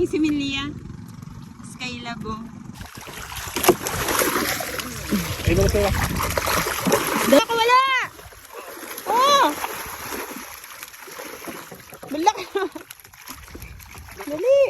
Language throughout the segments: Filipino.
huling similya. Skylabo. Ay, naman tayo. Dala ka wala! Oh! Malaki. Dali!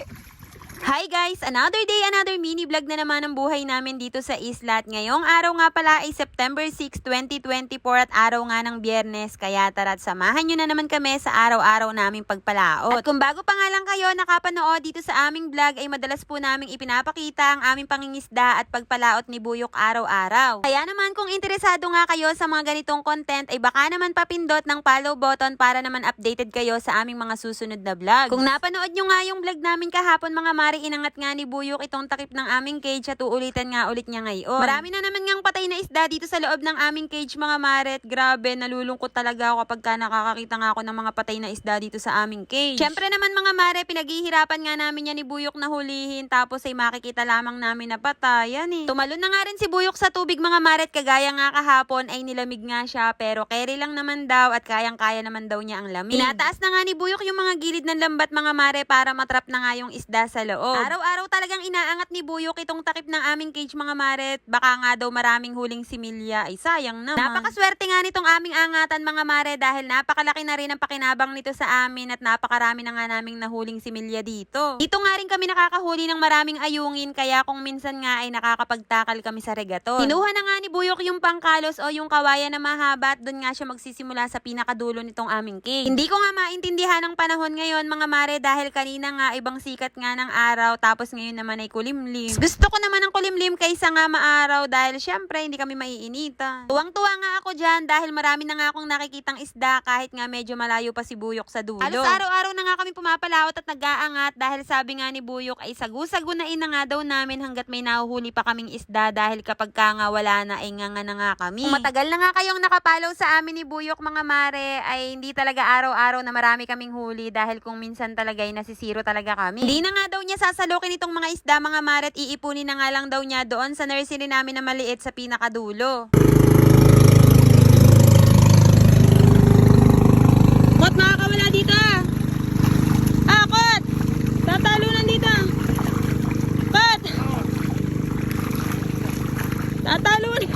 Hi guys! Another day, another mini vlog na naman ang buhay namin dito sa isla. At ngayong araw nga pala ay September 6, 2024 at araw nga ng Biyernes. Kaya tara't samahan nyo na naman kami sa araw-araw naming pagpalaot. At kung bago pa nga lang kayo nakapanood dito sa aming vlog ay madalas po naming ipinapakita ang aming pangingisda at pagpalaot ni Buyok araw-araw. Kaya naman kung interesado nga kayo sa mga ganitong content ay baka naman papindot ng follow button para naman updated kayo sa aming mga susunod na vlog. Kung napanood nyo nga yung vlog namin kahapon mga mare, inangat nga ni Buyok itong takip ng aming cage at uulitan nga ulit niya ngayon. Marami na naman ngang patay na isda dito sa loob ng aming cage mga maret. Grabe, nalulungkot talaga ako kapag nakakakita nga ako ng mga patay na isda dito sa aming cage. Syempre naman mga mare, pinaghihirapan nga namin yan ni Buyok na hulihin tapos ay makikita lamang namin na patay. Yan eh. Tumalon na nga rin si Buyok sa tubig mga maret, kagaya nga kahapon ay nilamig nga siya pero carry lang naman daw at kayang-kaya naman daw niya ang lamig. Tinataas na nga ni Buyok yung mga gilid ng lambat mga mare para matrap na nga yung isda sa loob. Araw-araw talagang inaangat ni Buyok itong takip ng aming cage mga maret. Baka nga daw maraming huling similya. Ay sayang naman. Napakaswerte nga nitong aming angatan mga mare dahil napakalaki na rin ang pakinabang nito sa amin at napakarami na nga naming nahuling similya dito. Dito nga rin kami nakakahuli ng maraming ayungin kaya kung minsan nga ay nakakapagtakal kami sa regaton. Kinuha na nga ni Buyok yung pangkalos o yung kawayan na mahaba at doon nga siya magsisimula sa pinakadulo nitong aming cage. Hindi ko nga maintindihan ng panahon ngayon mga mare dahil kanina nga ibang sikat nga ng araw tapos ngayon naman ay kulimlim. Gusto ko naman ng kulimlim kaysa nga maaraw dahil syempre hindi kami maiinitan. Tuwang-tuwa nga ako dyan dahil marami na nga akong nakikitang isda kahit nga medyo malayo pa si Buyok sa dulo. Halos araw-araw na nga kami pumapalawat at nag-aangat dahil sabi nga ni Buyok ay sagu-sagunain na nga daw namin hanggat may nahuhuli pa kaming isda dahil kapag ka nga wala na ay nga na nga kami. Kung matagal na nga kayong nakapalaw sa amin ni Buyok mga mare ay hindi talaga araw-araw na marami kaming huli dahil kung minsan talaga ay nasisiro talaga kami. Hindi na nga daw niya sasalukin itong mga isda mga mare at iipunin na nga lang daw niya doon sa nursery namin na maliit sa pinakadulo. Kot, makakawala dito Kot! Tatalunan dito Kot! Tatalunan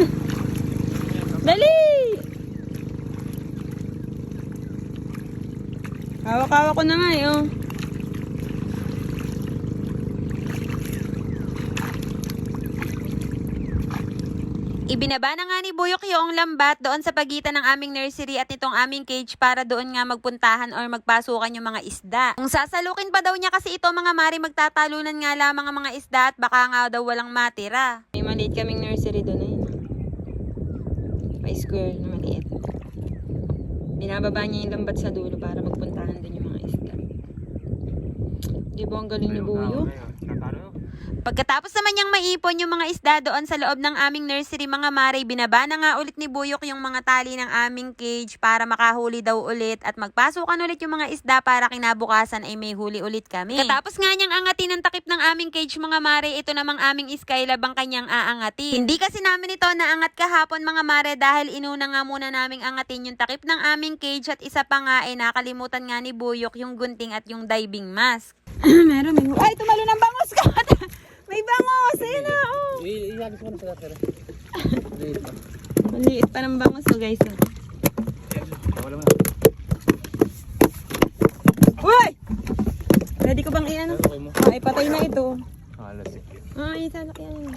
Dali! Hawak-hawak ko na nga oh. Ibinaba na nga ni Buyok yung lambat doon sa pagitan ng aming nursery at itong aming cage para doon nga magpuntahan or magpasukan yung mga isda. Kung sasalukin pa daw niya kasi ito mga mari, magtatalunan nga lamang ang mga isda at baka nga daw walang matira. May maliit kaming nursery doon ayun. May square na maliit. Binababa niya yung lambat sa dulo para magpuntahan din yung mga isda. Di ba ang galing ni Buyok? Pagkatapos naman niyang maipon yung mga isda doon sa loob ng aming nursery mga mare, binaba na nga ulit ni Buyok yung mga tali ng aming cage para makahuli daw ulit at magpasukan ulit yung mga isda para kinabukasan ay may huli ulit kami. Katapos nga niyang angatin ang takip ng aming cage mga mare, ito namang aming Skylab ang kanyang aangatin. Hindi kasi namin ito naangat kahapon mga mare dahil inuna nga muna naming angatin yung takip ng aming cage at isa pa nga ay nakalimutan nga ni Buyok yung gunting at yung diving mask. Meron. Ay, tumalo ng bangus ka! May bangos! Ayun na, oh! Iagis mo na sa tara. Maliit pa ng bangos, oh guys. Wala mo na. Uy! Ready ko bang iyan? Okay mo. Ay, patay na ito. Sige. Ay, salak yan.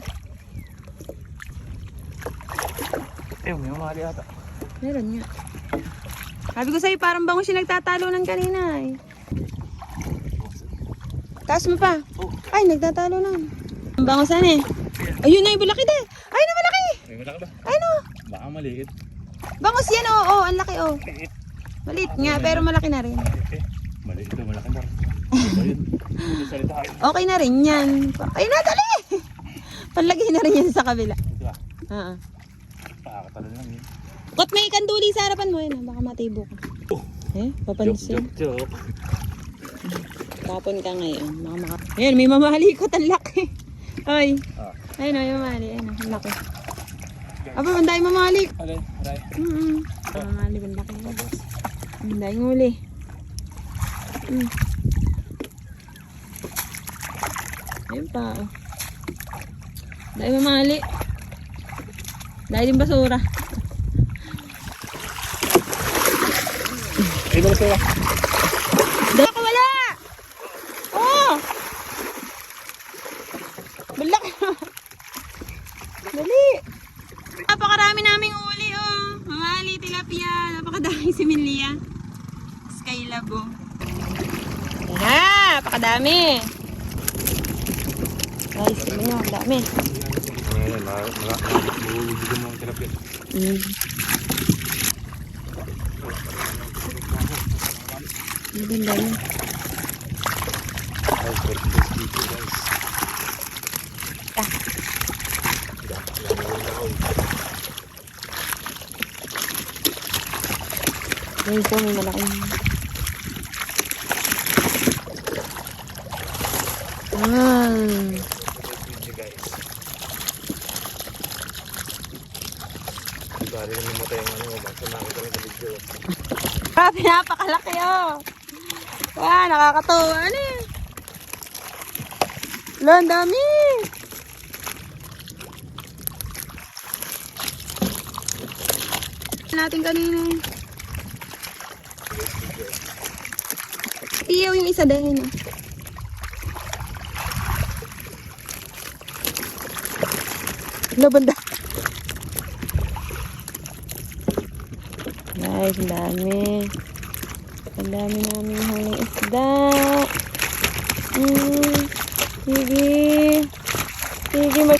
May umali ata. Meron nga. Sabi ko sa'yo, parang bangos yung nagtatalunan kanina eh. Taas mo pa. Ay, nagtatalo na. Ang bangosan eh. Ayun na yung bulaki din. Ay na malaki. May malaki ba? Ay no. Baka maliit. Bangos yan oh. Oh, ang laki oh. Maliit nga pero malaki na rin. Maliit ito, malaki na. Okay na rin yan. Ay na, dali. Palagay na rin yan sa kabila. Ito ba? Oo. Pakakatalo lang yun. Kot, may kanduli sa harapan mo yun. Baka matibo ka. Papansin. Joke. Tapon ka ngayon. Ayan, may mamahalikot. Ang laki. Ay. Ayun o, yung mamahali. Ayun o, ang laki. Aba, banday mamahalik. Aray. Mamahalik, ang laki. Banday nguli. Ayun pa. Oh. Dahil mamali. Dahil din basura. Ay, basura. Dahil ako wala! Oh! Balak! Dali! Napakarami naming uli, oh. Mamali, tilapia. Napakadaming similya. Skylab, oh. Ayan, napakadami. Guys, tignan nyo, ang dami. Ayan, mahuhuligan mo ang tilapia. Ang ganda yun. Guys, first place dito, guys. Guys, oh, may malaking. Video, guys. Bali na namatay ang ano, basta nakita rin sa video. Grabe, napakalaki, oh. Wow, nakakatawa. Ano eh? Wala, ang dami. Natin kanina. Iyaw yung isa dahil. Banda. Guys, ang dami. Ang dami namin huling isda. Sige. Sige.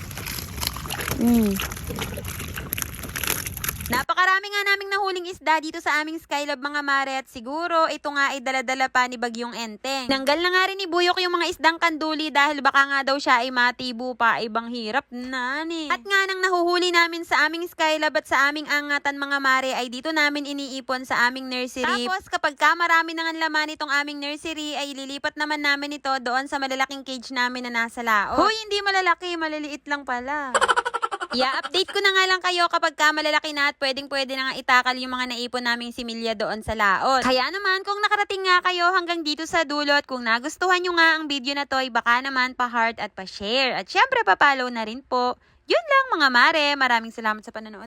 Napakarami nga naming nahuling isda dito sa aming Skylab mga mare at siguro ito nga ay daladala pa ni Bagyong Enteng. Nanggal na nga rin ni Buyok yung mga isdang kanduli dahil baka nga daw siya ay matibo pa, ibang hirap na ni. At nga nang nahuhuli namin sa aming Skylab at sa aming angatan mga mare ay dito namin iniipon sa aming nursery. Tapos kapag ka marami nang laman itong aming nursery ay lilipat naman namin ito doon sa malalaking cage namin na nasa laot. Hoy, hindi malalaki, maliliit lang pala. I-update ko na nga lang kayo kapag ka malalaki na at pwedeng-pwede na nga itakal yung mga naipon naming similya doon sa laot. Kaya naman, kung nakarating nga kayo hanggang dito sa dulo at kung nagustuhan nyo nga ang video na to, ay baka naman pa-heart at pa-share. At syempre, pa-follow na rin po. Yun lang mga mare. Maraming salamat sa panonood.